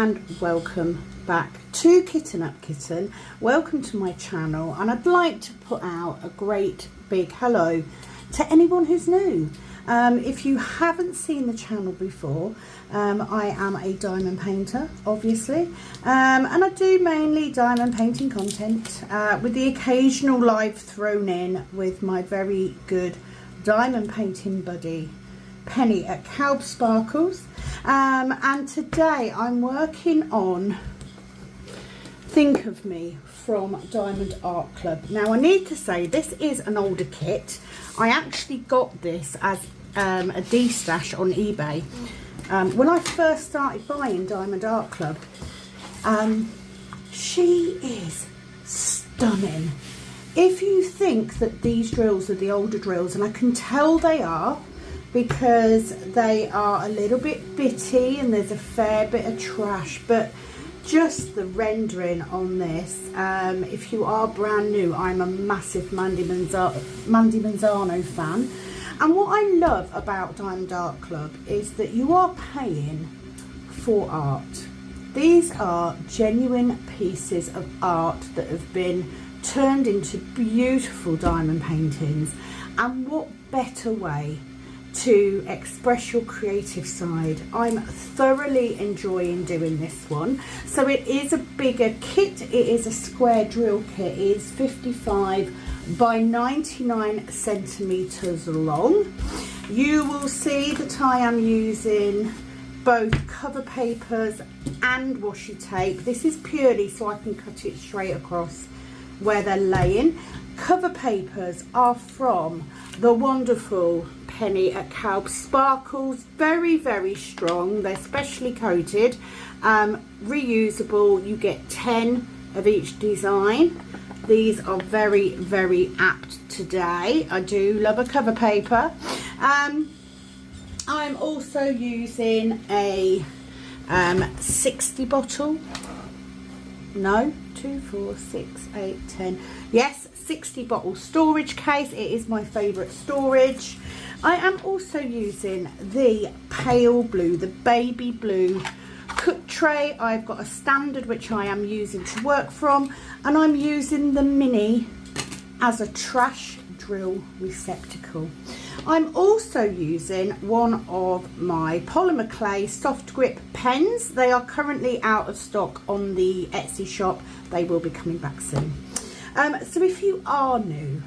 and welcome back to Kitten Up Kitten. Welcome to my channel, and I'd like to put out a great big hello to anyone who's new. If you haven't seen the channel before, I am a diamond painter, obviously, and I do mainly diamond painting content with the occasional live thrown in with my very good diamond painting buddy Penny at Calb Sparkles, and today I'm working on Think of Me from Diamond Art Club. Now I need to say this is an older kit. I actually got this as a D-stash on eBay when I first started buying Diamond Art Club. She is stunning. If you think that these drills are the older drills, and I can tell they are, because they are a little bit bitty and there's a fair bit of trash, but just the rendering on this, if you are brand new, I'm a massive Mandy Manzano fan, and what I love about Diamond Art Club is that you are paying for art. These are genuine pieces of art that have been turned into beautiful diamond paintings, and what better way to express your creative side. I'm thoroughly enjoying doing this one. So it is a bigger kit. It is a square drill kit. It is 55 by 99 centimeters long. You will see that I am using both cover papers and washi tape. This is purely so I can cut it straight across where they're laying. Cover papers are from the wonderful Penni at Calb Sparkles. Very, very strong. They're specially coated, reusable. You get 10 of each design. These are very, very apt today. I do love a cover paper. I'm also using a 60 bottle. No, 2, 4, 6, 8, 10. Yes, 60 bottle storage case. It is my favourite storage. I am also using the pale blue, the baby blue cook tray. I've got a standard which I am using to work from, and I'm using the mini as a trash drill receptacle. I'm also using one of my polymer clay soft grip pens. They are currently out of stock on the Etsy shop. They will be coming back soon. So if you are new,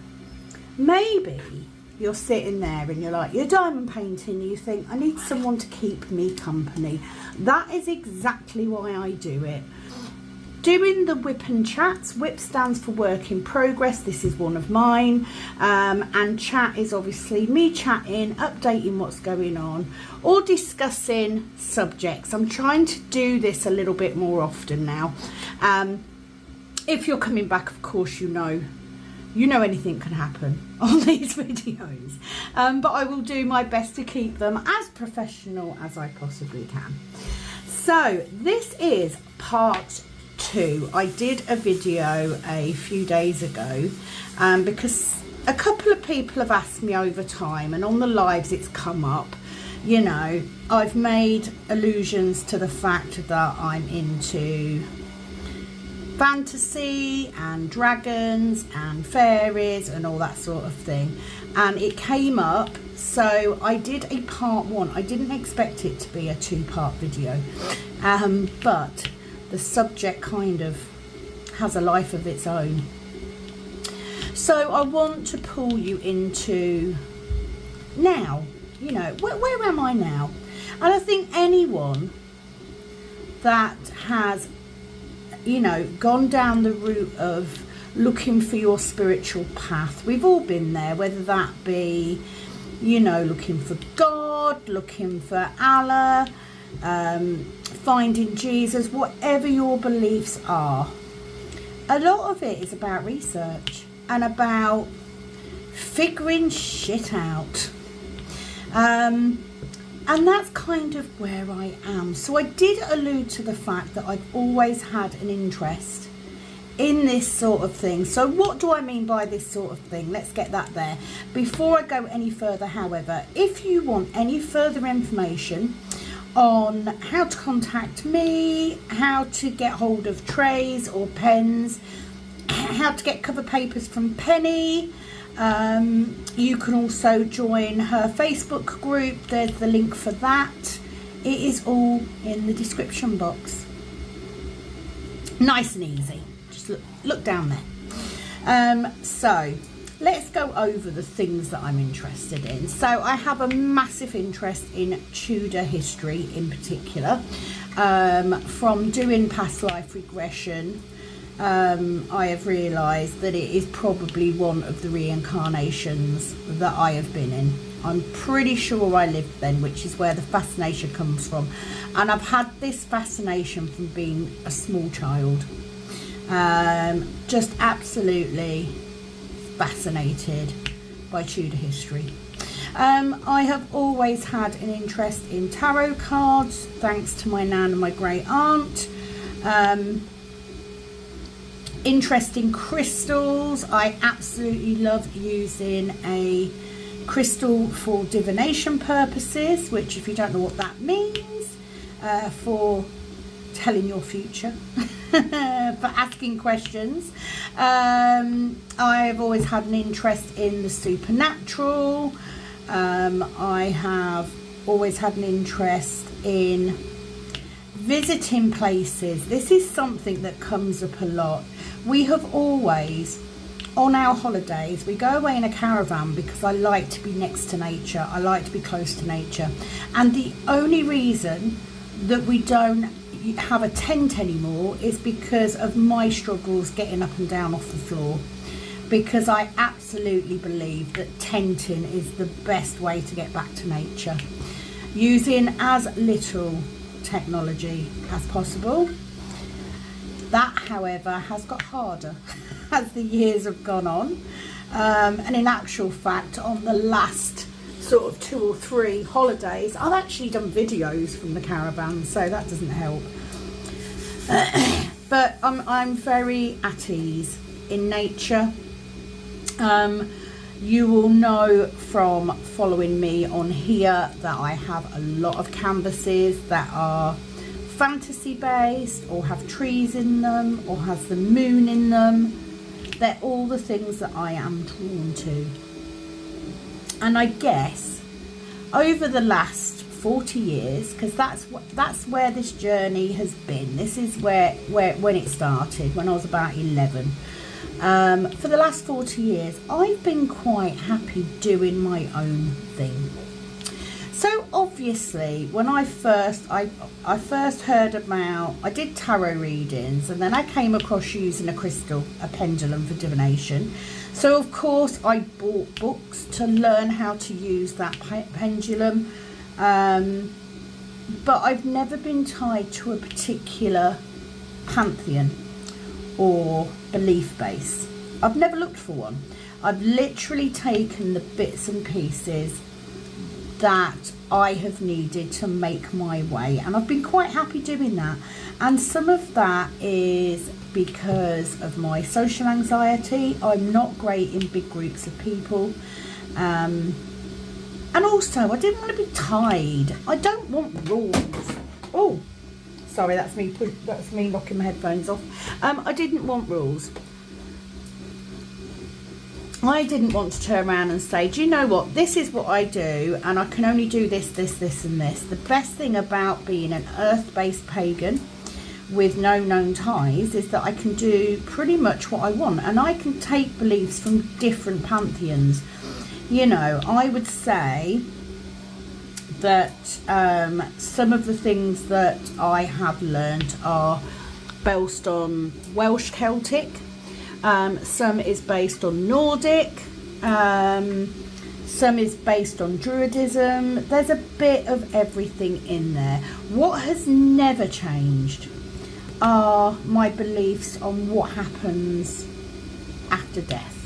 maybe you're sitting there and you're like, you're diamond painting, you think, I need someone to keep me company. That is exactly why I do it. Doing the whip and chats. Whip stands for work in progress. This is one of mine. And chat is obviously me chatting, updating what's going on, or discussing subjects. I'm trying to do this a little bit more often now. If you're coming back, of course, you know anything can happen on these videos. But I will do my best to keep them as professional as I possibly can. So this is part 2. I did a video a few days ago because a couple of people have asked me over time, and on the lives it's come up. You know, I've made allusions to the fact that I'm into fantasy and dragons and fairies and all that sort of thing, and it came up, so I did a part 1. I didn't expect it to be a 2-part video, but the subject kind of has a life of its own. So I want to pull you into now, you know, where am I now? And I think anyone that has, you know, gone down the route of looking for your spiritual path, we've all been there, whether that be, you know, looking for God, looking for Allah, finding Jesus, whatever your beliefs are. A lot of it is about research and about figuring shit out. And that's kind of where I am. So I did allude to the fact that I've always had an interest in this sort of thing. So what do I mean by this sort of thing? Let's get that there. Before I go any further, however, if you want any further information on how to contact me, how to get hold of trays or pens, how to get cover papers from Penni. You can also join her Facebook group. There's the link for that. It is all in the description box. Nice and easy. Just look down there. So let's go over the things that I'm interested in. So I have a massive interest in Tudor history in particular. From doing past life regression, I have realised that it is probably one of the reincarnations that I have been in. I'm pretty sure I lived then, which is where the fascination comes from. And I've had this fascination from being a small child. Just absolutely fascinated by Tudor history. I have always had an interest in tarot cards, thanks to my nan and my great aunt. Interest in crystals. I absolutely love using a crystal for divination purposes, which, if you don't know what that means, for telling your future, for asking questions. I've always had an interest in the supernatural. I have always had an interest in visiting places. This is something that comes up a lot. We have always, on our holidays, we go away in a caravan because I like to be next to nature. I like to be close to nature. And the only reason that we don't have a tent anymore is because of my struggles getting up and down off the floor. Because I absolutely believe that tenting is the best way to get back to nature. Using as little technology as possible. That, however, has got harder as the years have gone on. And in actual fact, on the last sort of 2 or 3 holidays, I've actually done videos from the caravan, so that doesn't help. But I'm very at ease in nature. You will know from following me on here that I have a lot of canvases that are fantasy based, or have trees in them, or has the moon in them. They're all the things that I am drawn to. And I guess over the last 40 years, because that's where this journey has been. This is where when it started, when I was about 11. For the last 40 years, I've been quite happy doing my own thing. So obviously, when I first heard about, I did tarot readings, and then I came across using a crystal, a pendulum, for divination. So of course I bought books to learn how to use that pendulum. But I've never been tied to a particular pantheon or belief base. I've never looked for one. I've literally taken the bits and pieces that I have needed to make my way, and I've been quite happy doing that. And some of that is because of my social anxiety. I'm not great in big groups of people, and also I didn't want to be tied. I don't want rules. Oh, sorry, that's me knocking my headphones off. I didn't want rules. I didn't want to turn around and say, do you know what, this is what I do, and I can only do this, this, this and this. The best thing about being an earth-based pagan with no known ties is that I can do pretty much what I want, and I can take beliefs from different pantheons. You know, I would say that some of the things that I have learned are based on Welsh Celtic. Some is based on Nordic, some is based on Druidism. There's a bit of everything in there. What has never changed are my beliefs on what happens after death.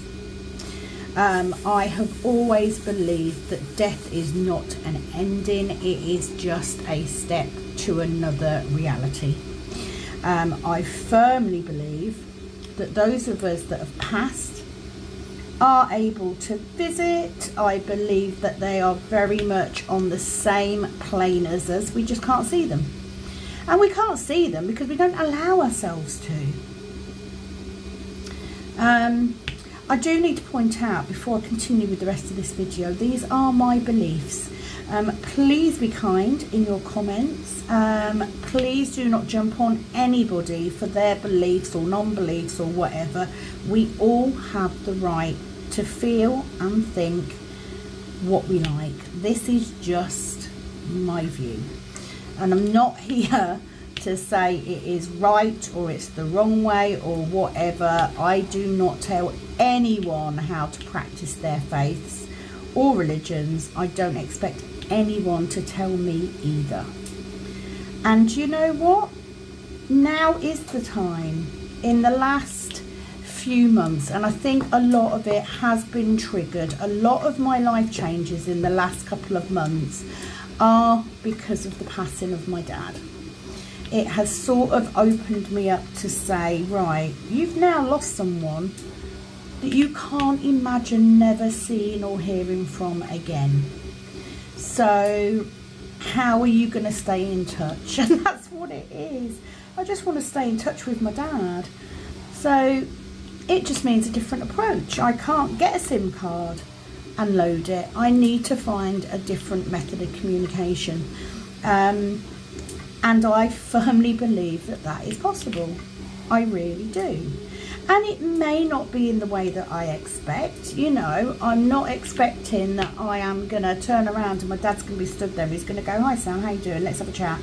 I have always believed that death is not an ending, it is just a step to another reality. I firmly believe that those of us that have passed are able to visit. I believe that they are very much on the same plane as us. We just can't see them. And we can't see them because we don't allow ourselves to. I do need to point out before I continue with the rest of this video, these are my beliefs. Please be kind in your comments. Please do not jump on anybody for their beliefs or non-beliefs or whatever. We all have the right to feel and think what we like. This is just my view. And I'm not here to say it is right or it's the wrong way or whatever. I do not tell anyone how to practice their faiths or religions. I don't expect anyone to tell me either. And you know what? Now is the time. In the last few months, and I think a lot of it has been triggered, a lot of my life changes in the last couple of months are because of the passing of my dad. It has sort of opened me up to say, right, you've now lost someone that you can't imagine never seeing or hearing from again. So how are you going to stay in touch? And that's what it is. I just want to stay in touch with my dad. So it just means a different approach. I can't get a SIM card and load it. I need to find a different method of communication. And I firmly believe that that is possible. I really do. And it may not be in the way that I expect. You know, I'm not expecting that I am going to turn around and my dad's going to be stood there. He's going to go, hi Sam, how you doing? Let's have a chat.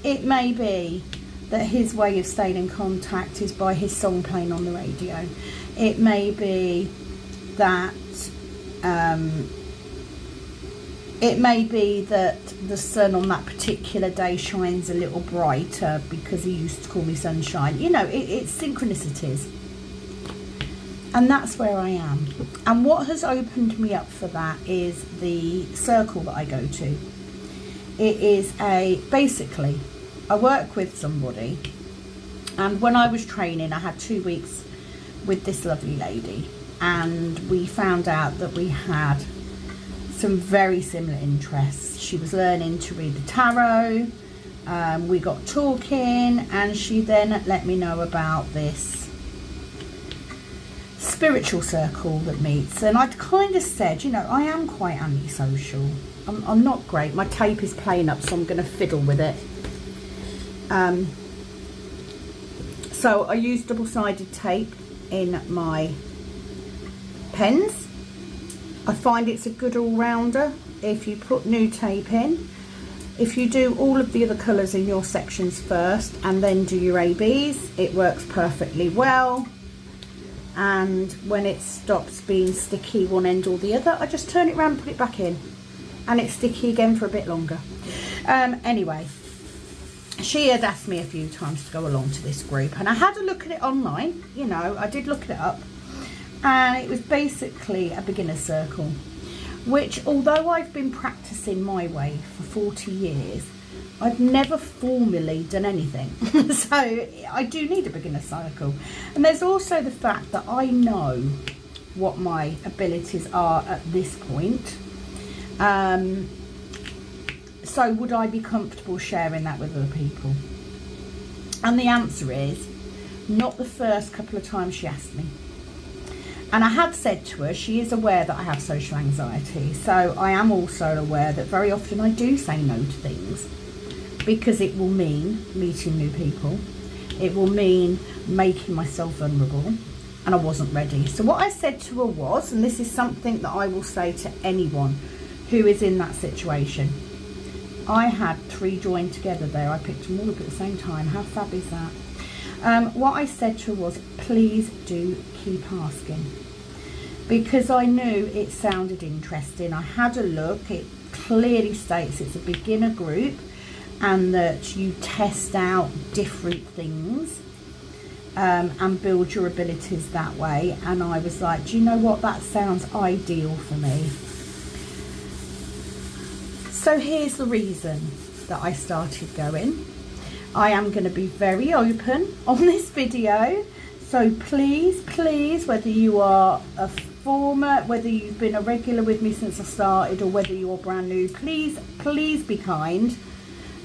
It may be that his way of staying in contact is by his song playing on the radio. It may be that the sun on that particular day shines a little brighter because he used to call me sunshine. You know, it's synchronicities. And that's where I am. And what has opened me up for that is the circle that I go to. It is basically, I work with somebody. And when I was training, I had 2 weeks with this lovely lady. And we found out that we had some very similar interests. She was learning to read the tarot. We got talking, and she then let me know about this spiritual circle that meets. And I'd kind of said, you know, I am quite antisocial. I'm not great. My tape is playing up, so I'm going to fiddle with it. So I use double-sided tape in my pens. I find it's a good all-rounder if you put new tape in. If you do all of the other colours in your sections first and then do your ABs, it works perfectly well. And when it stops being sticky one end or the other, I just turn it around and put it back in, and it's sticky again for a bit longer. Anyway, she had asked me a few times to go along to this group, and I had a look at it online. You know, I did look it up. And it was basically a beginner circle, which, although I've been practicing my way for 40 years, I've never formally done anything. So I do need a beginner circle. And there's also the fact that I know what my abilities are at this point. So would I be comfortable sharing that with other people? And the answer is, not the first couple of times she asked me. And I had said to her, she is aware that I have social anxiety. So I am also aware that very often I do say no to things because it will mean meeting new people. It will mean making myself vulnerable, and I wasn't ready. So what I said to her was, and this is something that I will say to anyone who is in that situation. I had 3 joined together there. I picked them all up at the same time. How fab is that? What I said to her was, please do keep asking, because I knew it sounded interesting. I had a look. It clearly states it's a beginner group and that you test out different things and build your abilities that way. And I was like, do you know what, that sounds ideal for me. So here's the reason that I started going. I am going to be very open on this video. So please, please, whether you are a former, whether you've been a regular with me since I started, or whether you're brand new, please, please be kind.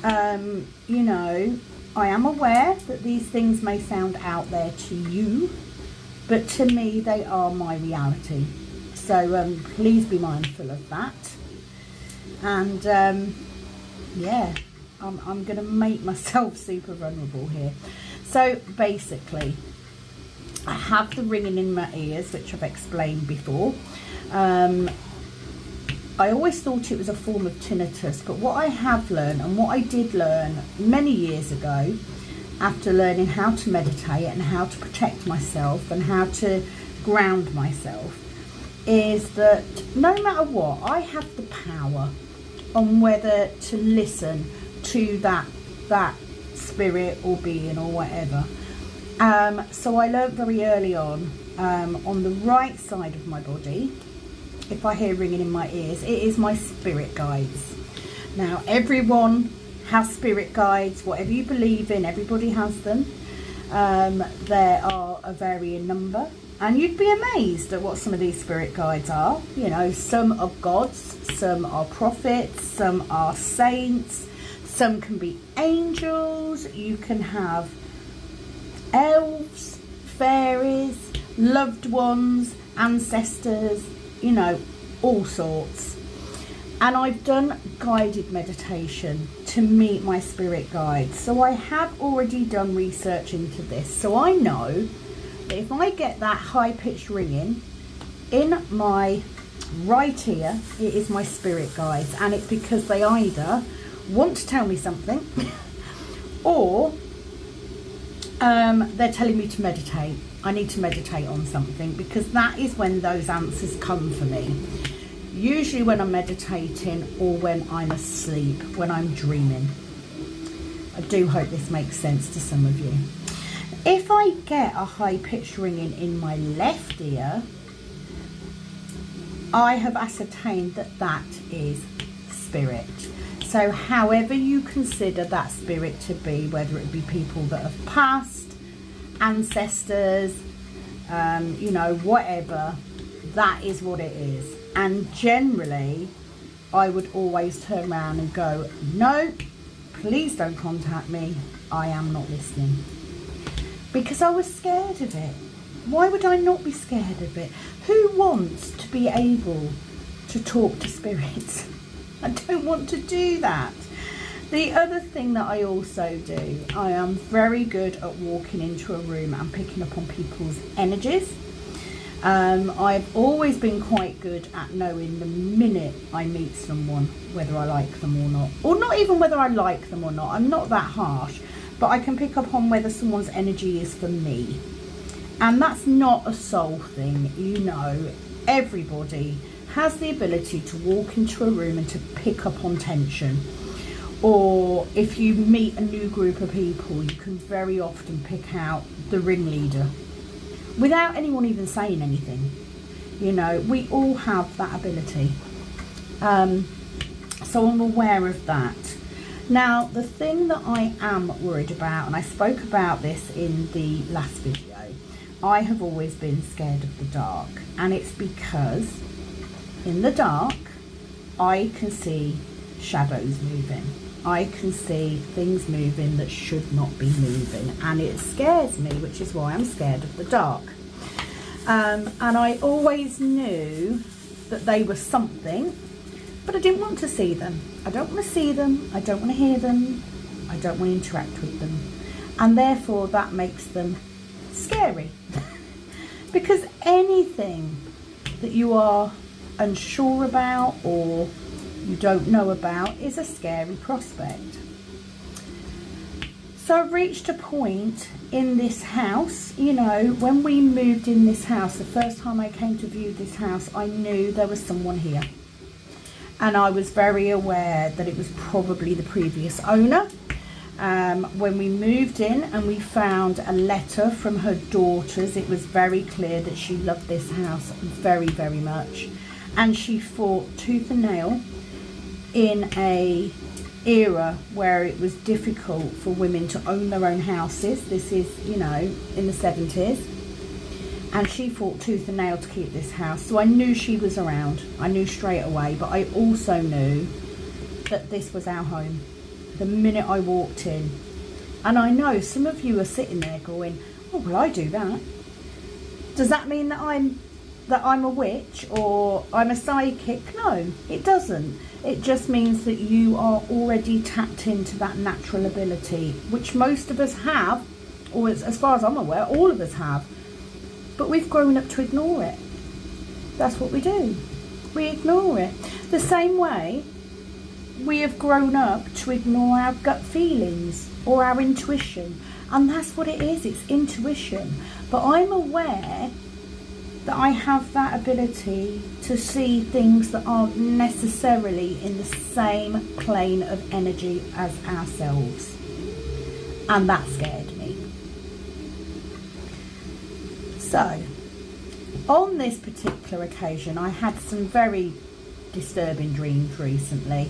You know, I am aware that these things may sound out there to you, but to me they are my reality. So please be mindful of that. And yeah, I'm going to make myself super vulnerable here. So basically, I have the ringing in my ears, which I've explained before. I always thought it was a form of tinnitus, but what I have learned, and what I did learn many years ago, after learning how to meditate and how to protect myself and how to ground myself, is that no matter what, I have the power on whether to listen to that spirit or being or whatever. So I learned very early on the right side of my body, if I hear ringing in my ears, it is my spirit guides. Now, everyone has spirit guides, whatever you believe in, everybody has them. There are a varying number, and you'd be amazed at what some of these spirit guides are. You know, some are gods, some are prophets, some are saints, some can be angels, you can have elves, fairies, loved ones, ancestors, you know, all sorts. And I've done guided meditation to meet my spirit guides. So I have already done research into this. So I know that if I get that high-pitched ringing in my right ear, it is my spirit guides. And it's because they either want to tell me something or they're telling me to meditate. I need to meditate on something, because that is when those answers come for me. Usually when I'm meditating or when I'm asleep, when I'm dreaming. I do hope this makes sense to some of you. If I get a high-pitched ringing in my left ear, I have ascertained that that is spirit. So however you consider that spirit to be, whether it be people that have passed, ancestors, you know, whatever, that is what it is. And generally I would always turn around and go, no, please don't contact me, I am not listening. Because I was scared of it. Why would I not be scared of it? Who wants to be able to talk to spirits? I don't want to do that. The other thing that I also do, I am very good at walking into a room and picking up on people's energies. I've always been quite good at knowing the minute I meet someone whether I like them or not. Or not even whether I like them or not. I'm not that harsh. But I can pick up on whether someone's energy is for me. And that's not a soul thing, you know. Everybody has the ability to walk into a room and to pick up on tension. Or if you meet a new group of people, you can very often pick out the ringleader without anyone even saying anything. You know, we all have that ability. So I'm aware of that. Now, the thing that I am worried about, and I spoke about this in the last video, I have always been scared of the dark. And it's because in the dark, I can see shadows moving. I can see things moving that should not be moving, and it scares me, which is why I'm scared of the dark. And I always knew that they were something, but I didn't want to see them. I don't want to see them, I don't want to hear them, I don't want to interact with them, and therefore that makes them scary. Because anything that you are unsure about or you don't know about is a scary prospect. So I've reached a point in this house, you know, when we moved in this house, the first time I came to view this house, I knew there was someone here. And I was very aware that it was probably the previous owner. When we moved in and we found a letter from her daughters, it was very clear that she loved this house very, very much. And she fought tooth and nail in a era where it was difficult for women to own their own houses. This is, you know, in the 70s. And she fought tooth and nail to keep this house. So I knew she was around. I knew straight away. But I also knew that this was our home the minute I walked in. And I know some of you are sitting there going, oh, well, I do that. Does that mean that I'm a witch or I'm a psychic? No, it doesn't. It just means that you are already tapped into that natural ability, which most of us have, or as far as I'm aware, all of us have. But we've grown up to ignore it. That's what we do. We ignore it. The same way we have grown up to ignore our gut feelings or our intuition. And that's what it is. It's intuition. But I'm aware that I have that ability to see things that aren't necessarily in the same plane of energy as ourselves. And that scared me. So, on this particular occasion, I had some very disturbing dreams recently.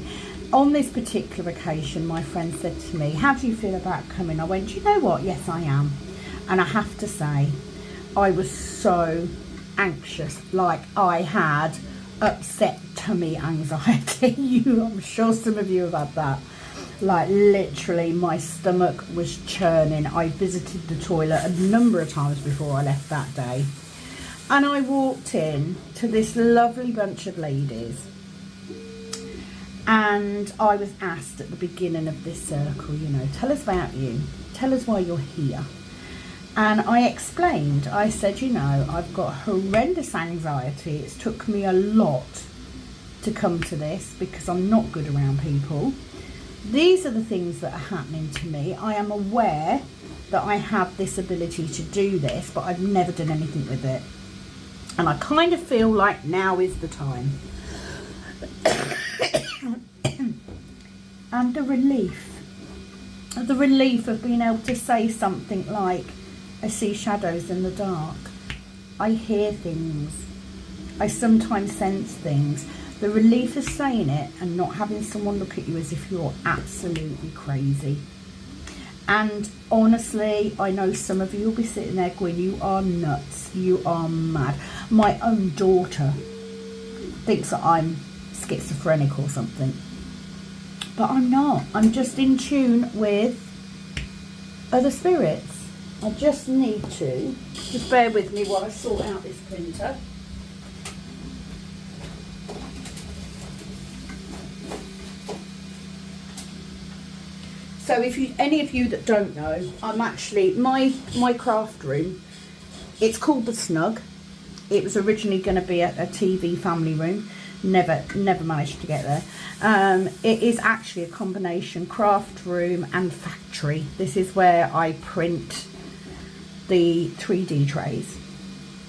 On this particular occasion, my friend said to me, how do you feel about coming? I went, do you know what? Yes, I am. And I have to say, I was so anxious, like I had upset tummy anxiety. I'm sure some of you have had that. Like literally my stomach was churning. I visited the toilet a number of times before I left that day. And I walked in to this lovely bunch of ladies. And I was asked at the beginning of this circle, you know, tell us about you. Tell us why you're here. And I explained, I said, you know, I've got horrendous anxiety. It's took me a lot to come to this because I'm not good around people. These are the things that are happening to me. I am aware that I have this ability to do this, but I've never done anything with it. And I kind of feel like now is the time. And the relief of being able to say something like, I see shadows in the dark. I hear things. I sometimes sense things. The relief of saying it and not having someone look at you as if you're absolutely crazy. And honestly, I know some of you will be sitting there going, you are nuts. You are mad. My own daughter thinks that I'm schizophrenic or something. But I'm not. I'm just in tune with other spirits. I just need to, just bear with me while I sort out this printer. So if you, any of you that don't know, I'm actually, my craft room, it's called The Snug. It was originally going to be a TV family room. Never managed to get there. It is actually a combination craft room and factory. This is where I print the 3D trays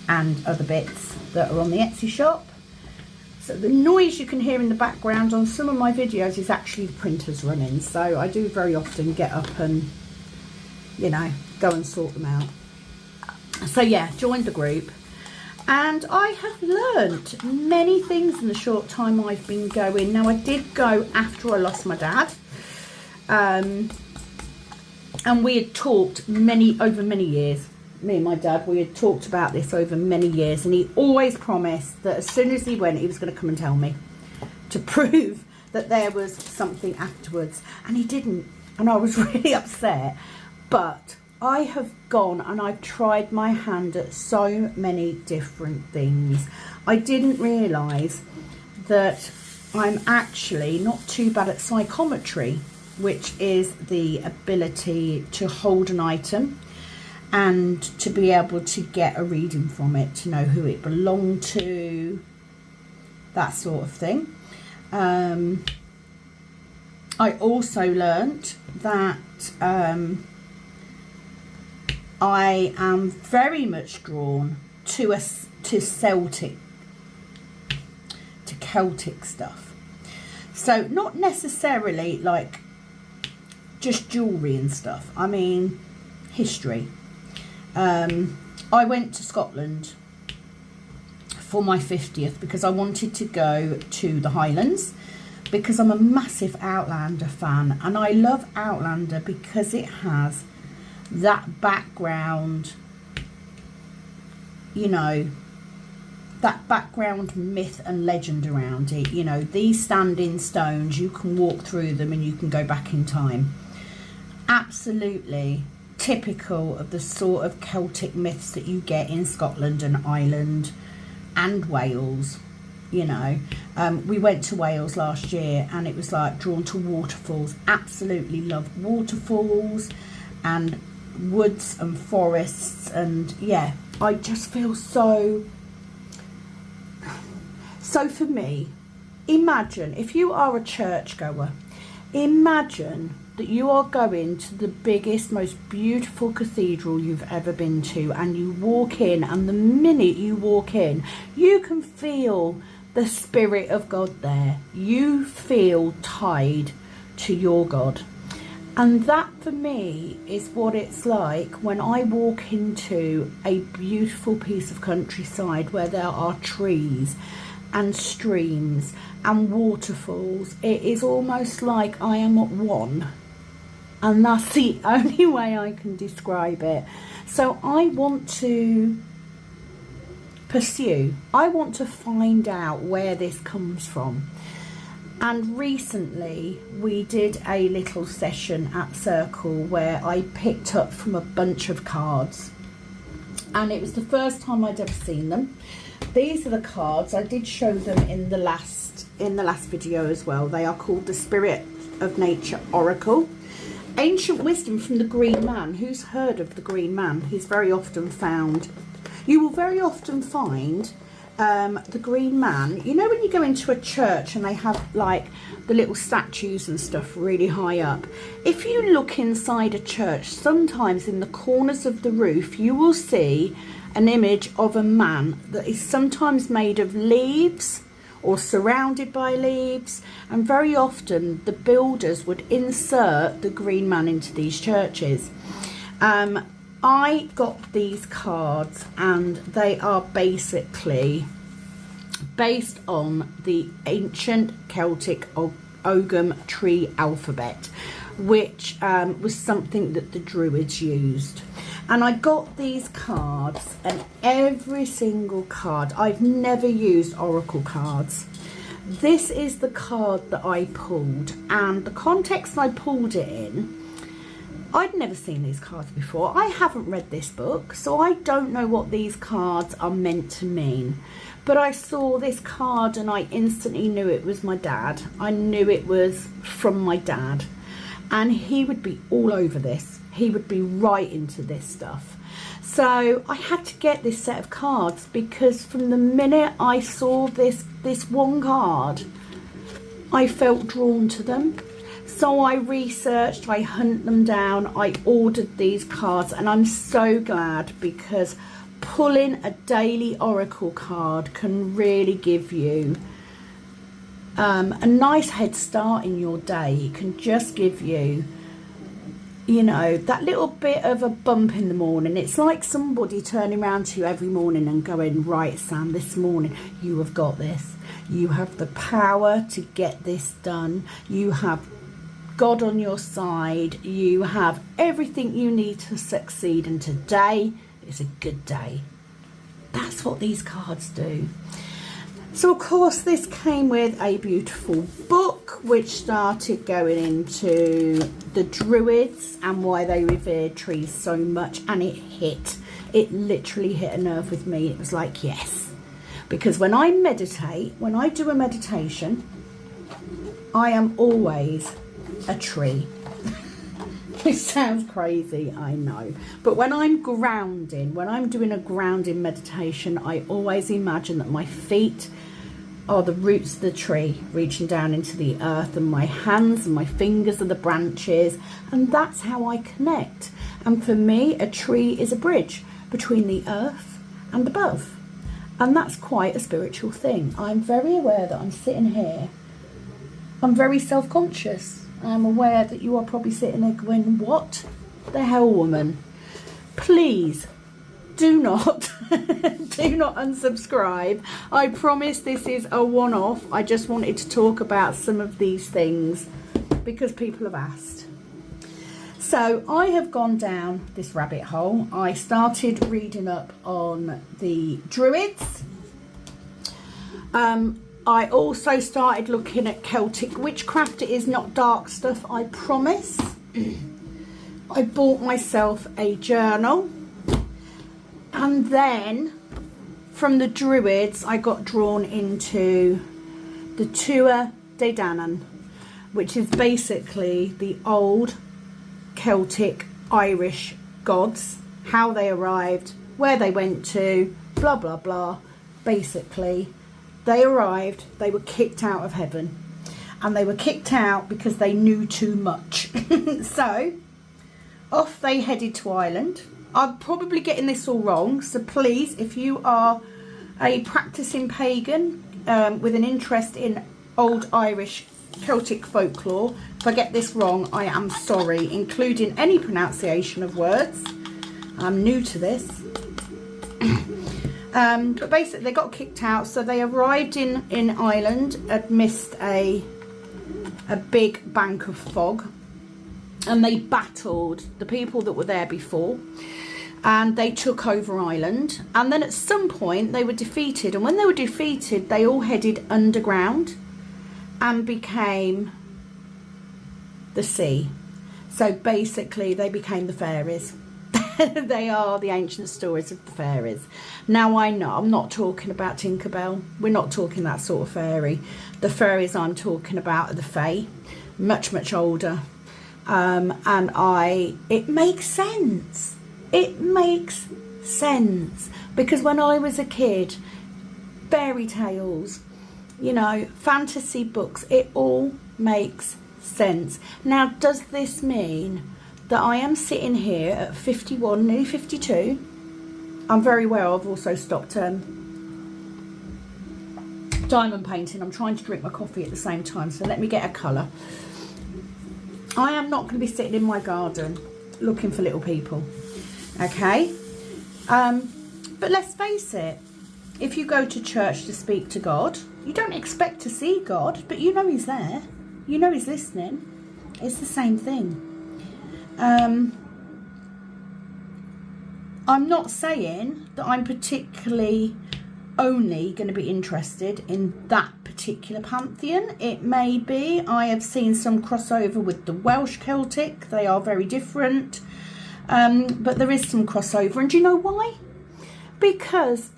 and other bits that are on the Etsy shop. So the noise you can hear in the background on some of my videos is actually the printers running. So I do very often get up and, you know, go and sort them out. So yeah, joined the group. And I have learnt many things in the short time I've been going. Now I did go after I lost my dad. And we had talked over many years. Me and my dad, we had talked about this over many years, and he always promised that as soon as he went, he was going to come and tell me to prove that there was something afterwards. And he didn't, and I was really upset. But I have gone and I've tried my hand at so many different things. I didn't realise that I'm actually not too bad at psychometry, which is the ability to hold an item and to be able to get a reading from it, to know who it belonged to, that sort of thing. I also learnt that I am very much drawn to Celtic, to Celtic stuff. So not necessarily like just jewellery and stuff. I mean history. I went to Scotland for my 50th because I wanted to go to the Highlands because I'm a massive Outlander fan, and I love Outlander because it has that background, you know, that background myth and legend around it. You know, these standing stones, you can walk through them and you can go back in time. Absolutely typical of the sort of Celtic myths that you get in Scotland and Ireland and Wales. You know, we went to Wales last year and it was like drawn to waterfalls. Absolutely love waterfalls and woods and forests, and yeah, I just feel so for me, imagine if you are a churchgoer, imagine that you are going to the biggest, most beautiful cathedral you've ever been to, and you walk in, and the minute you walk in, you can feel the Spirit of God there. You feel tied to your God. And that for me is what it's like when I walk into a beautiful piece of countryside where there are trees and streams and waterfalls. It is almost like I am at one, and that's the only way I can describe it. So I want to pursue, I want to find out where this comes from. And recently we did a little session at Circle where I picked up from a bunch of cards, and it was the first time I'd ever seen them. These are the cards. I did show them in the last video as well. They are called the Spirit of Nature Oracle. Ancient Wisdom from the Green Man. Who's heard of the Green Man? He's very often found. You will very often find the Green Man. You know when you go into a church and they have like the little statues and stuff really high up? If you look inside a church, sometimes in the corners of the roof you will see an image of a man that is sometimes made of leaves or surrounded by leaves, and very often the builders would insert the Green Man into these churches. I got these cards and they are basically based on the ancient Celtic Ogham tree alphabet, which was something that the Druids used. And I got these cards, and every single card, I've never used oracle cards. This is the card that I pulled, and the context I pulled it in, I'd never seen these cards before. I haven't read this book, so I don't know what these cards are meant to mean. But I saw this card and I instantly knew it was my dad. I knew it was from my dad. And he would be all over this. He would be right into this stuff. So I had to get this set of cards because from the minute I saw this one card, I felt drawn to them. So I researched, I hunted them down, I ordered these cards, and I'm so glad because pulling a daily oracle card can really give you a nice head start in your day. It can just give you, you know, that little bit of a bump in the morning. It's like somebody turning around to you every morning and going, right, Sam, this morning you have got this. You have the power to get this done. You have God on your side. You have everything you need to succeed, and today is a good day. That's what these cards do. So of course this came with a beautiful book which started going into the Druids and why they revered trees so much, and it literally hit a nerve with me. It was like, yes, because when I meditate, when I do a meditation, I am always a tree. It sounds crazy, I know, but when I'm grounding, when I'm doing a grounding meditation, I always imagine that my feet are the roots of the tree reaching down into the earth, and my hands and my fingers are the branches, and that's how I connect. And for me, a tree is a bridge between the earth and above, and that's quite a spiritual thing. I'm very aware that I'm sitting here, I'm very self-conscious. I'm aware that you are probably sitting there going, what the hell, woman? Please do not do not unsubscribe. I promise this is a one-off. I just wanted to talk about some of these things because people have asked. So I have gone down this rabbit hole. I started reading up on the Druids. I also started looking at Celtic witchcraft. It is not dark stuff, I promise. I bought myself a journal. And then from the Druids, I got drawn into the Tuatha De Danann, which is basically the old Celtic Irish gods, how they arrived, where they went to, blah, blah, blah. Basically, they arrived, they were kicked out of heaven. And they were kicked out because they knew too much. So, off they headed to Ireland. I'm probably getting this all wrong, so please, if you are a practicing pagan with an interest in old Irish Celtic folklore, if I get this wrong, I am sorry, including any pronunciation of words. I'm new to this. But basically, they got kicked out, so they arrived in Ireland amidst a big bank of fog, and they battled the people that were there before. And they took over Ireland, and then at some point they were defeated, and when they were defeated they all headed underground and became the sea. So basically they became the fairies. They are the ancient stories of the fairies. Now I know I'm not talking about Tinkerbell, we're not talking that sort of fairy. The fairies I'm talking about are the fae, much older, and it makes sense. It makes sense because when I was a kid, fairy tales, you know, fantasy books, it all makes sense. Now, does this mean that I am sitting here at 51, nearly 52? I'm very well. I've also stopped diamond painting. I'm trying to drink my coffee at the same time, so let me get a colour. I am not going to be sitting in my garden looking for little people. Okay, but let's face it, if you go to church to speak to God, you don't expect to see God, but you know he's there, you know he's listening. It's the same thing. I'm not saying that I'm particularly only going to be interested in that particular pantheon. It may be. I have seen some crossover with the Welsh Celtic. They are very different. But there is some crossover, and do you know why? Because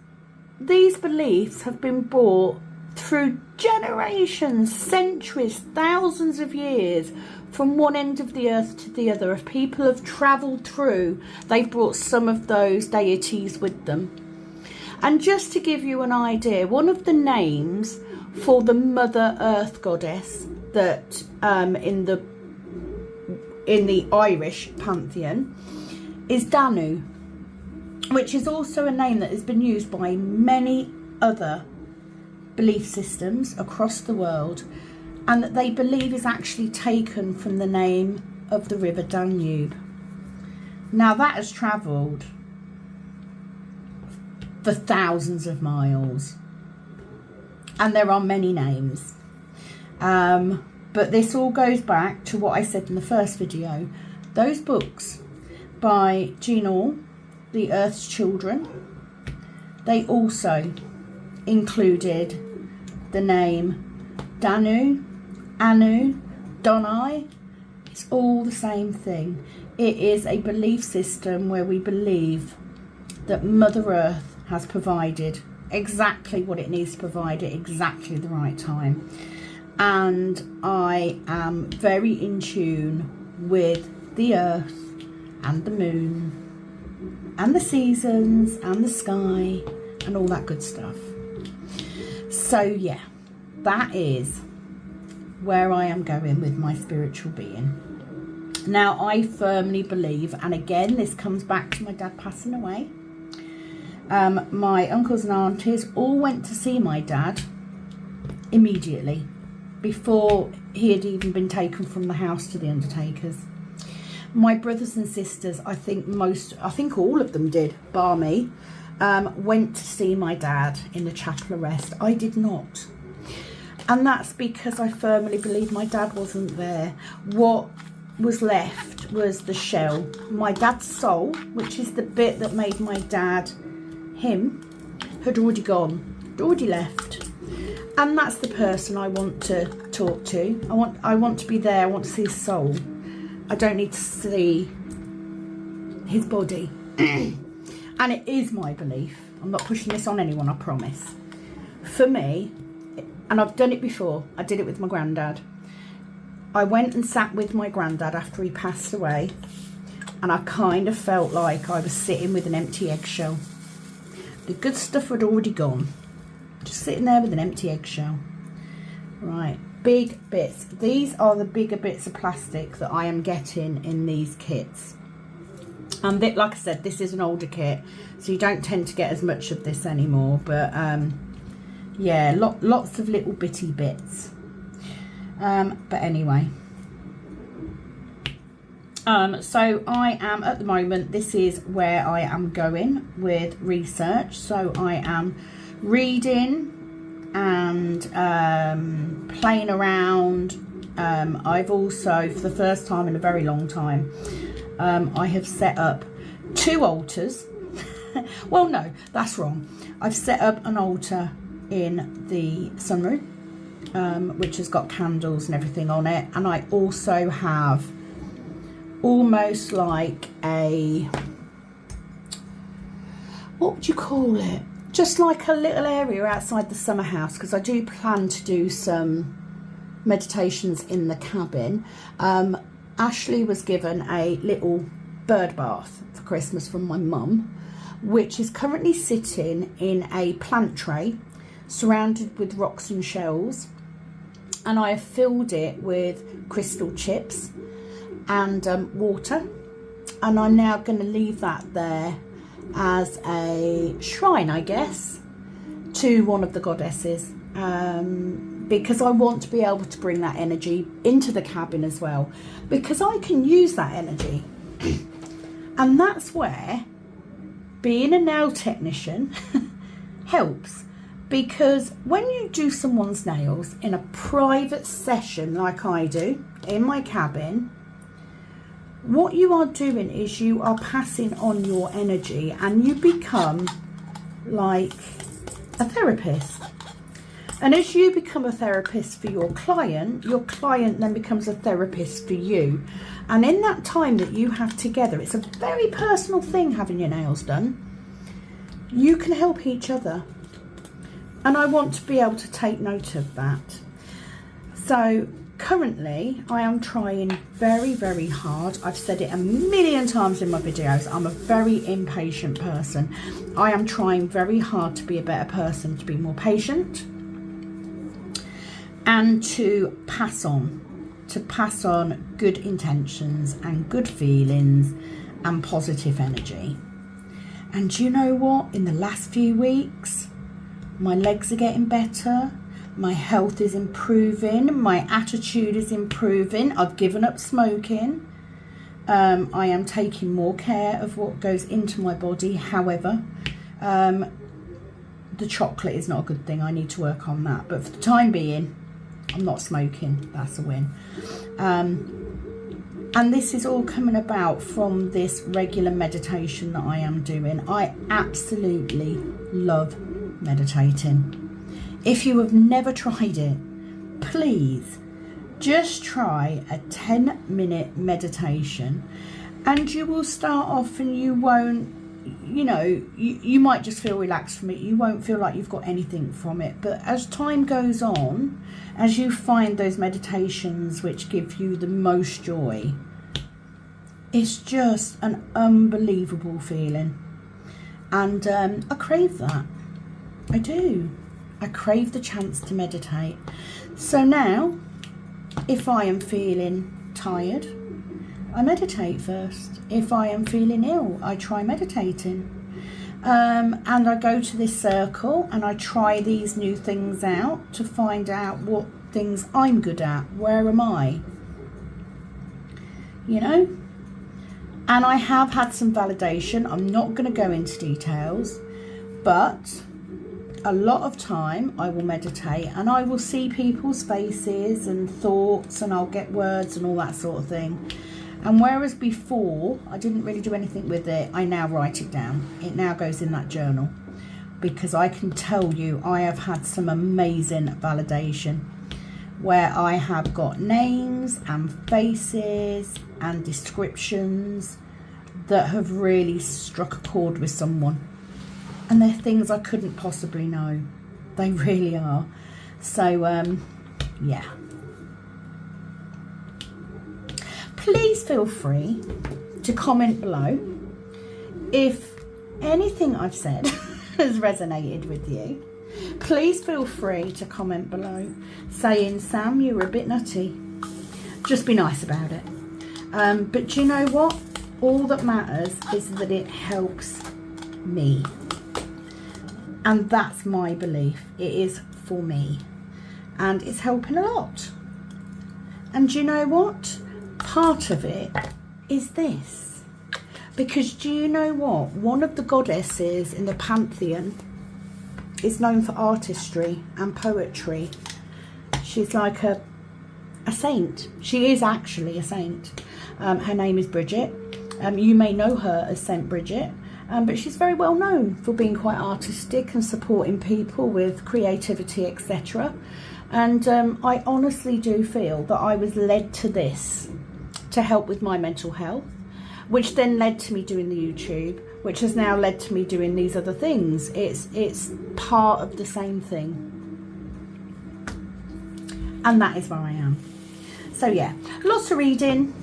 these beliefs have been brought through generations, centuries, thousands of years, from one end of the earth to the other. If people have travelled through, they've brought some of those deities with them. And just to give you an idea, one of the names for the Mother Earth goddess that in the Irish pantheon is Danu, which is also a name that has been used by many other belief systems across the world, and that they believe is actually taken from the name of the river Danube. Now that has travelled for thousands of miles, and there are many names, but this all goes back to what I said in the first video. Those books by Jean Auel, The Earth's Children, they also included the name Danu, Anu, Donai. It's all the same thing. It is a belief system where we believe that Mother Earth has provided exactly what it needs to provide at exactly the right time. And I am very in tune with the earth and the moon and the seasons and the sky and all that good stuff. So yeah, that is where I am going with my spiritual being. Now I firmly believe, and again this comes back to my dad passing away, my uncles and aunties all went to see my dad immediately before he had even been taken from the house to the undertakers. My brothers and sisters, I think all of them did, bar me, went to see my dad in the chapel arrest. I did not. And that's because I firmly believe my dad wasn't there. What was left was the shell. My dad's soul, which is the bit that made my dad him, had already gone, had already left. And that's the person I want to talk to. I want to be there. I want to see his soul. I don't need to see his body. And it is my belief. I'm not pushing this on anyone, I promise. For me, and I've done it before, I did it with my granddad. I went and sat with my granddad after he passed away, and I kind of felt like I was sitting with an empty eggshell. The good stuff had already gone. Just sitting there with an empty eggshell. Right, big bits. These are the bigger bits of plastic that I am getting in these kits. And like I said, this is an older kit, so you don't tend to get as much of this anymore. But yeah, lots of little bitty bits. But anyway, so I am at the moment, this is where I am going with research. So I am reading and playing around. I've also, for the first time in a very long time, I have set up 2 altars. Well, no, that's wrong. I've set up an altar in the sunroom, which has got candles and everything on it, and I also have almost like a, what would you call it, just like a little area outside the summer house, because I do plan to do some meditations in the cabin. Ashley was given a little bird bath for Christmas from my mum, which is currently sitting in a plant tray surrounded with rocks and shells, and I have filled it with crystal chips and water, and I'm now going to leave that there as a shrine, I guess, to one of the goddesses, because I want to be able to bring that energy into the cabin as well, because I can use that energy. And that's where being a nail technician helps, because when you do someone's nails in a private session like I do in my cabin, what you are doing is you are passing on your energy, and you become like a therapist. And as you become a therapist for your client then becomes a therapist for you. And in that time that you have together, it's a very personal thing having your nails done. You can help each other. And I want to be able to take note of that. So currently I am trying very, very hard. I've said it a million times in my videos. I'm a very impatient person. I am trying very hard to be a better person, to be more patient, and to pass on good intentions and good feelings and positive energy. And you know what? In the last few weeks, my legs are getting better, my health is improving, my attitude is improving. I've given up smoking. I am taking more care of what goes into my body. However, the chocolate is not a good thing. I need to work on that. But for the time being, I'm not smoking. That's a win. And this is all coming about from this regular meditation that I am doing. I absolutely love meditating. If you have never tried it, please just try a 10-minute meditation, and you will start off and you won't, you might just feel relaxed from it. You won't feel like you've got anything from it. But as time goes on, as you find those meditations which give you the most joy, it's just an unbelievable feeling. And I crave that. I do. I crave the chance to meditate. So now, if I am feeling tired, I meditate first. If I am feeling ill, I try meditating. And I go to this circle and I try these new things out to find out what things I'm good at. Where am I? And I have had some validation. I'm not going to go into details, but a lot of time I will meditate and I will see people's faces and thoughts, and I'll get words and all that sort of thing. And whereas before I didn't really do anything with it, I now write it down. It now goes in that journal, because I can tell you I have had some amazing validation where I have got names and faces and descriptions that have really struck a chord with someone. And they're things I couldn't possibly know. They really are. So, yeah. Please feel free to comment below if anything I've said has resonated with you. Please feel free to comment below saying, Sam, you were a bit nutty. Just be nice about it. But do you know what? All that matters is that it helps me. And that's my belief. It is for me. And it's helping a lot. And do you know what? Part of it is this. Because do you know what? One of the goddesses in the pantheon is known for artistry and poetry. She's like a saint. She is actually a saint. Her name is Bridget. You may know her as Saint Bridget, but she's very well known for being quite artistic and supporting people with creativity, etc. And I honestly do feel that I was led to this to help with my mental health, which then led to me doing the YouTube, which has now led to me doing these other things. It's part of the same thing. And that is where I am. So yeah, lots of reading.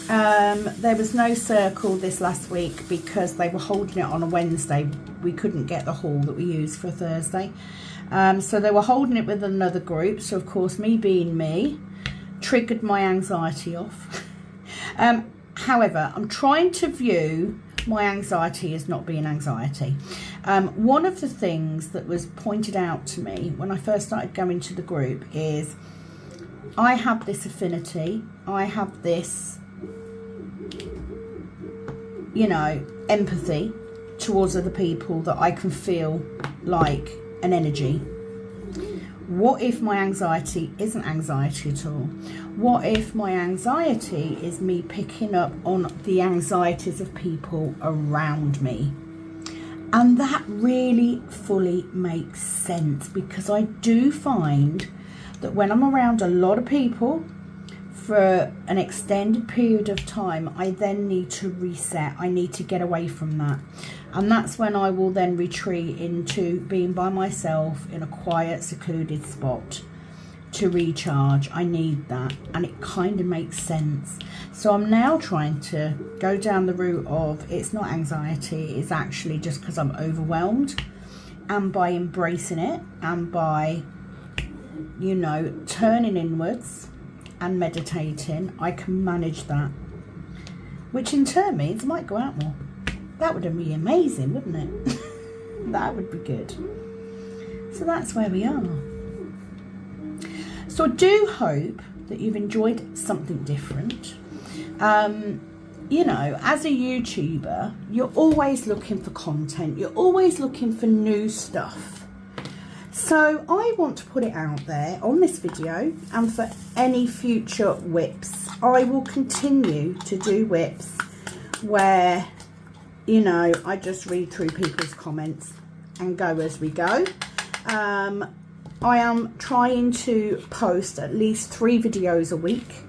There was no circle this last week because they were holding it on a Wednesday. We couldn't get the hall that we use for a Thursday. So they were holding it with another group. So of course, me being me, triggered my anxiety off. However, I'm trying to view my anxiety as not being anxiety. One of the things that was pointed out to me when I first started going to the group is I have this affinity. I have this, you know, empathy towards other people that I can feel like an energy. What if my anxiety isn't anxiety at all? What if my anxiety is me picking up on the anxieties of people around me? And that really fully makes sense, because I do find that when I'm around a lot of people for an extended period of time, I then need to reset. I need to get away from that. And that's when I will then retreat into being by myself in a quiet, secluded spot to recharge. I need that, and it kind of makes sense. So I'm now trying to go down the route of it's not anxiety, it's actually just because I'm overwhelmed. And by embracing it and by, you know, turning inwards and meditating, I can manage that, which in turn means I might go out more. That would be amazing, wouldn't it? That would be good. So that's where we are. So I do hope that you've enjoyed something different. You know, as a YouTuber, you're always looking for content. You're always looking for new stuff. So I want to put it out there on this video, and for any future whips, I will continue to do whips where, you know, I just read through people's comments and go as we go. I am trying to post at least 3 videos a week,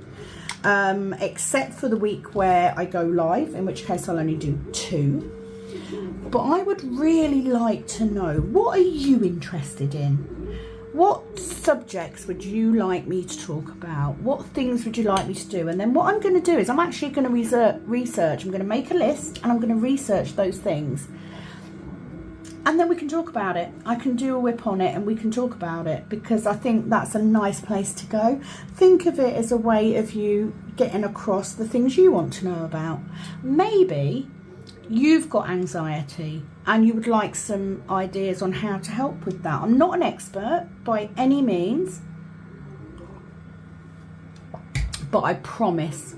except for the week where I go live, in which case I'll only do 2. But I would really like to know, what are you interested in? What subjects would you like me to talk about? What things would you like me to do? And then what I'm going to do is I'm actually going to research. I'm going to make a list and I'm going to research those things. And then we can talk about it. I can do a whip on it and we can talk about it, because I think that's a nice place to go. Think of it as a way of you getting across the things you want to know about. Maybe you've got anxiety and you would like some ideas on how to help with that. I'm not an expert by any means, but I promise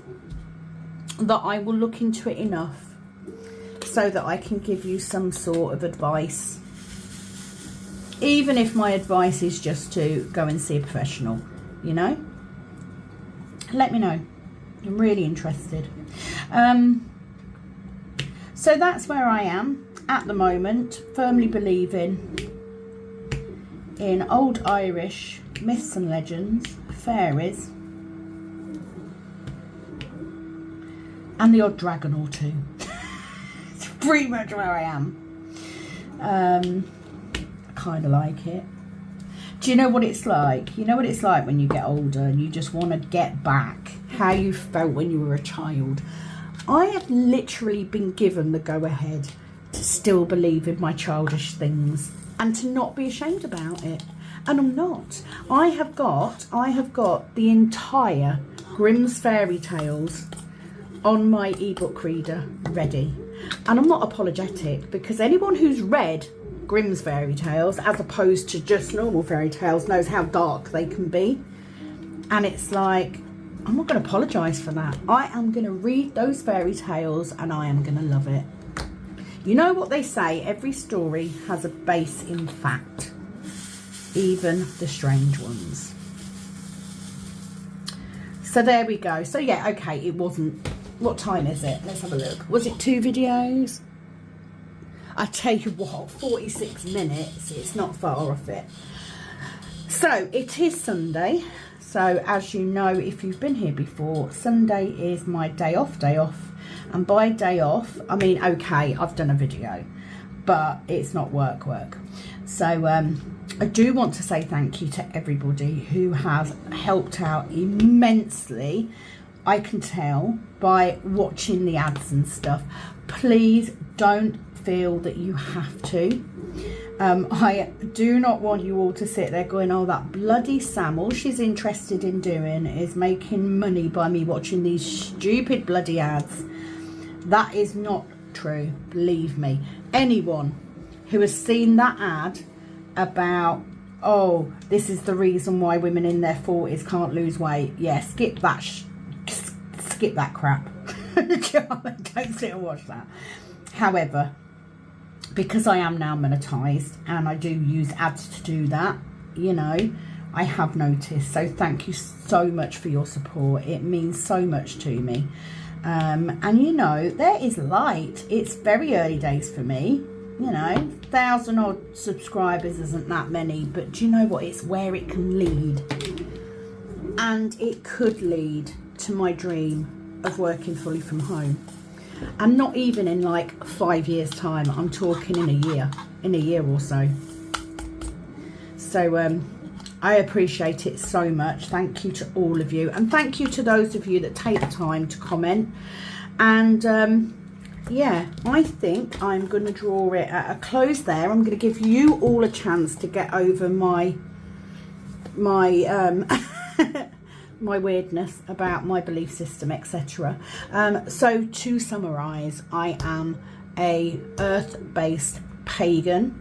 that I will look into it enough so that I can give you some sort of advice. Even if my advice is just to go and see a professional, you know. Let me know. I'm really interested. So that's where I am at the moment, firmly believing in old Irish myths and legends, fairies, and the odd dragon or two. It's pretty much where I am. I kind of like it. Do you know what it's like? You know what it's like when you get older and you just want to get back how you felt when you were a child. I have literally been given the go-ahead to still believe in my childish things and to not be ashamed about it. And I'm not. I have got the entire Grimm's Fairy Tales on my ebook reader ready. And I'm not apologetic, because anyone who's read Grimm's Fairy Tales as opposed to just normal fairy tales knows how dark they can be. And it's like, I'm not going to apologise for that. I am going to read those fairy tales and I am going to love it. You know what they say, every story has a base in fact, even the strange ones. So there we go. So yeah, okay, it wasn't, what time is it? Let's have a look. Was it 2 videos? I tell you what, 46 minutes, it's not far off it. So it is Sunday. So as you know, if you've been here before, Sunday is my day off. And by day off, I mean, okay, I've done a video, but it's not work. So I do want to say thank you to everybody who has helped out immensely. I can tell by watching the ads and stuff. Please don't feel that you have to. I do not want you all to sit there going, oh, that bloody Sam, all she's interested in doing is making money by me watching these stupid bloody ads. That is not true, believe me. Anyone who has seen that ad about, oh, this is the reason why women in their 40s can't lose weight, yeah, skip that crap. Don't sit and watch that. However, because I am now monetized and I do use ads to do that, you know, I have noticed. So thank you so much for your support. It means so much to me. And you know, there is light. It's very early days for me. You know, 1,000 odd subscribers isn't that many, but do you know what? It's where it can lead. And it could lead to my dream of working fully from home. And not even in like 5 years time, I'm talking in a year or so. So I appreciate it so much. Thank you to all of you, and thank you to those of you that take the time to comment. And yeah, I think I'm going to draw it at a close there. I'm going to give you all a chance to get over my my weirdness about my belief system, etc. So to summarize, I am a earth-based pagan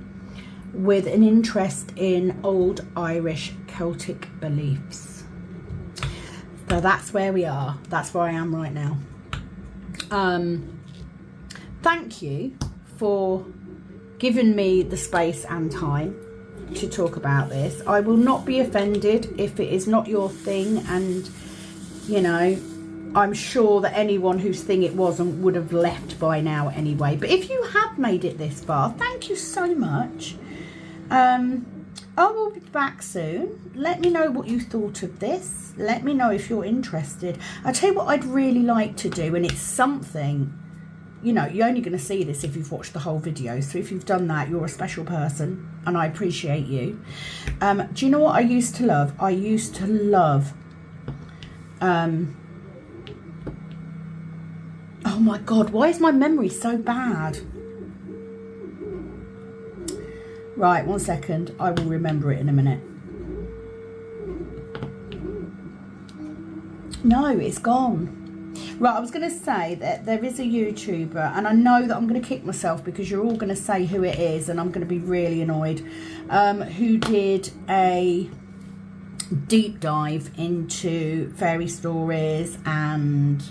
with an interest in old Irish Celtic beliefs. So that's where we are. That's where I am right now. Thank you for giving me the space and time to talk about this. I will not be offended if it is not your thing, and you know, I'm sure that anyone whose thing it wasn't would have left by now anyway. But if you have made it this far, thank you so much. I will be back soon. Let me know what you thought of this. Let me know if you're interested. I'll tell you what I'd really like to do, and it's something, you know, you're only going to see this if you've watched the whole video. So if you've done that, you're a special person and I appreciate you. Do you know what I used to love? I used to love, oh my God, why is my memory so bad? Right, 1 second. I will remember it in a minute. No, it's gone. Right, I was going to say that there is a YouTuber, and I know that I'm going to kick myself because you're all going to say who it is, and I'm going to be really annoyed, who did a deep dive into fairy stories and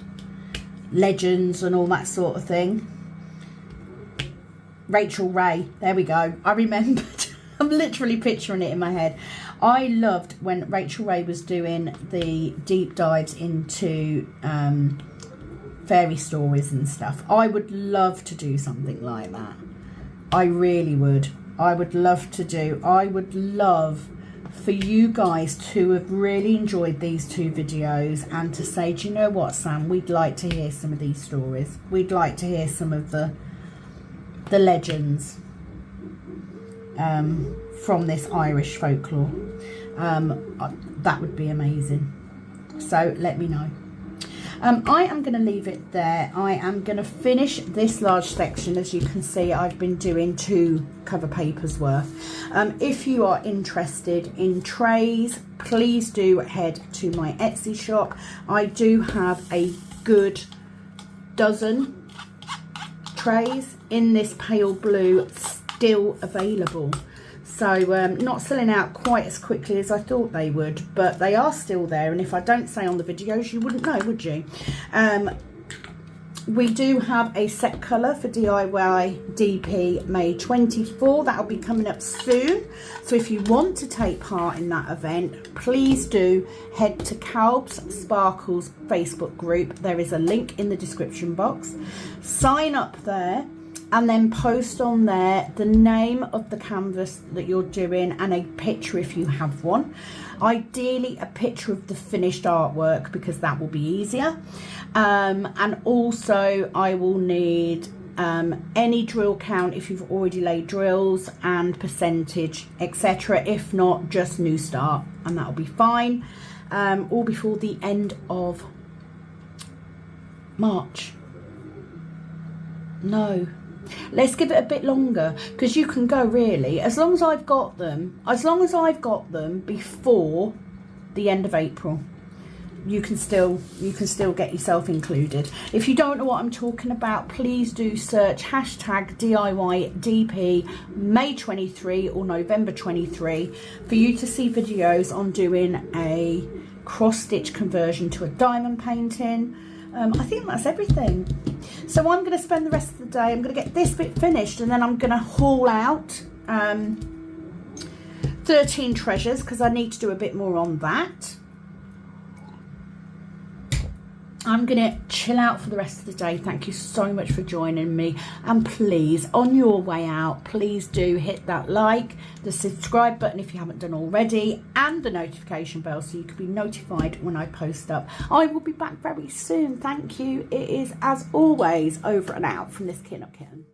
legends and all that sort of thing. Rachel Ray, there we go. I remembered. I'm literally picturing it in my head. I loved when Rachel Ray was doing the deep dives into fairy stories and stuff. I would love to do something like that. I really would. I would love for you guys to have really enjoyed these 2 videos and to say, do you know what, Sam, we'd like to hear some of these stories. We'd like to hear some of the legends from this Irish folklore. That would be amazing. So let me know. I am going to leave it there. I am going to finish this large section. As you can see, I've been doing 2 cover papers worth. If you are interested in trays, please do head to my Etsy shop. I do have a good dozen trays in this pale blue still available. So not selling out quite as quickly as I thought they would, but they are still there. And if I don't say on the videos, you wouldn't know, would you? We do have a set colour for DIY DP May 24. That'll be coming up soon. So if you want to take part in that event, please do head to Calb's Sparkles Facebook group. There is a link in the description box. Sign up there. And then post on there the name of the canvas that you're doing and a picture if you have one. Ideally a picture of the finished artwork, because that will be easier. And also I will need any drill count if you've already laid drills, and percentage, etc. If not, just new start, and that'll be fine. All before the end of March. No. Let's give it a bit longer, because you can go really as long as I've got them before the end of April. You can still get yourself included. If you don't know what I'm talking about, please do search hashtag DIYDP May 23 or November 23 for you to see videos on doing a cross stitch conversion to a diamond painting. I think that's everything. So I'm going to spend the rest of the day, I'm going to get this bit finished, and then I'm going to haul out 13 treasures, because I need to do a bit more on that. I'm going to chill out for the rest of the day. Thank you so much for joining me. And please, on your way out, please do hit that like, the subscribe button if you haven't done already, and the notification bell so you can be notified when I post up. I will be back very soon. Thank you. It is, as always, over and out from this Kitten Up Kitten.